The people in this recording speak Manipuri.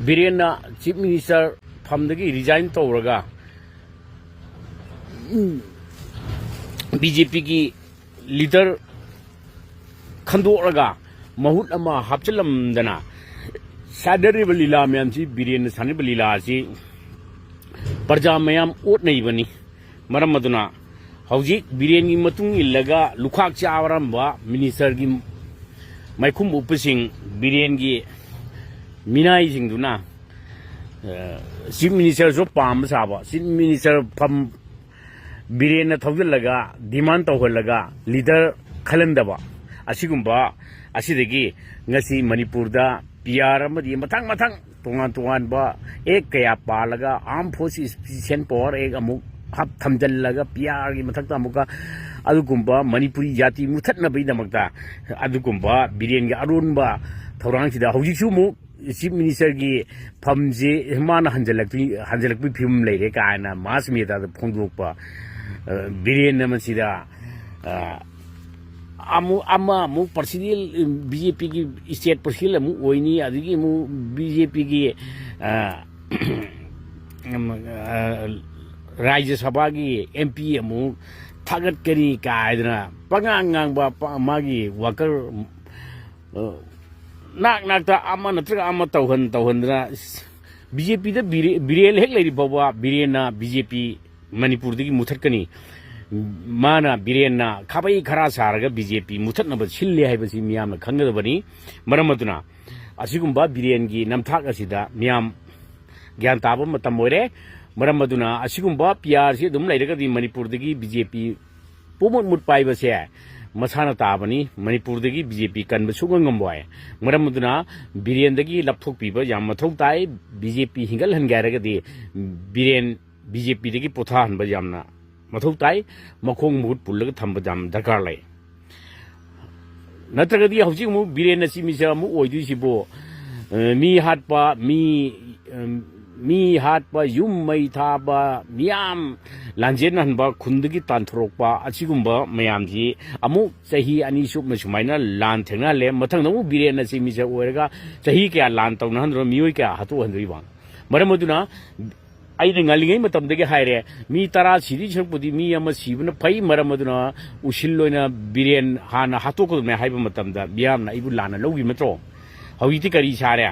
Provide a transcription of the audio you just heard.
ꯕꯤꯔꯦꯟꯅ ꯆꯤꯐ ꯃꯤꯅꯤꯁꯇꯔ ꯐꯝꯗꯒꯤ ꯔꯤꯖꯥꯏꯟ ꯇꯧꯔꯒ BJPꯒꯤ लीडर खंदोरगा महूत अमा हापचलमदना सादरिब लीला मैमसी बीरेन सानिब लीला से प्रजा मैम ओटनैबनी मरम अदुना हौजिक बीरेन की मतुंग इल्लगा लुखाक चावरंबा मिनिस्टर की मैखुम उपसिंग बीरेन की मिनाई सिंगदुना चीफ मिनिस्टर जो पाम साबा चीफ मिनिस्टर फम बीरेन थौजलगा डिमांड तौहलगा लीडर खलंदबा असिगुंबा असिदगी ngasi manipurda PR amadi mathang mathang tongan ba ek kaya palaga armed forces special power ek amuk hap thamjallaga PR gi mathakta amuka adugumba manipuri jati muthatna baidamakta adugumba biren gi arunba thorang sida hojiksu mu chief minister gi phamje himana hanjalakpi film leire kaina mass media da phongdokpa biren namasida amu personal BJP की स्टेट पर्सिल अमु ओइनी अदिगी अमु BJP की राज्य सभा की MP अमु थागत करी कायदना पंगांगांग बा मागी वर्कर नाक ता अमा नत्रगा अमा तौहनदना BJP दा बिरेल हेक लेरि बाबा बिरेना BJP मणिपुर दगी मुथटकनी माना बिरेना खाबई खरा सारगा BJP मुथटनब सिल्ले हाइबसी मियाम खंगदबनी मरमदुना असिगुंबा बिरेन की नमथाक असिदा मियाम ज्ञान ताब मतम ओरे मरमदुना असिगुंबा PR से दुम लेरगदी मणिपुर दगी BJP पोमोट मुट पाइबसे मसाना ताबनी मणिपुर दगी BJP कनब सुगंगमबोय मरमदुना बिरेन दगी लपथोक पीबा याम मथौ ताई BJP हिंगल हनगारगदी बिरेन BJP दगी पोथा हनबा यामना मथौ ताई मखोंग मुट पुल्लग थंब जाम दरकार लै नत्रगदी हौजिक मु बिरेन सि मिसा मु ओइदुसिबो मी हाटपा युम मै थाबा मियाम लांजेन हनबा खुंदगी तानथरोकपा असिगुंबा मयामजी अमु सही अनि सुब सुमाइना लान थेंगना ले मथंग नमु बिरेन सि मिसा ओरगा सही क्या लान तौना हनरो मियोय क्या हतो हनरिबा मरमदुना ngalingai matam dege haire mi tara siri chakpudi mi ama sibna phai maramaduna usilloina biren hana hatoko me haiba matam da biam na ibu lana logi metro hawiti kari sare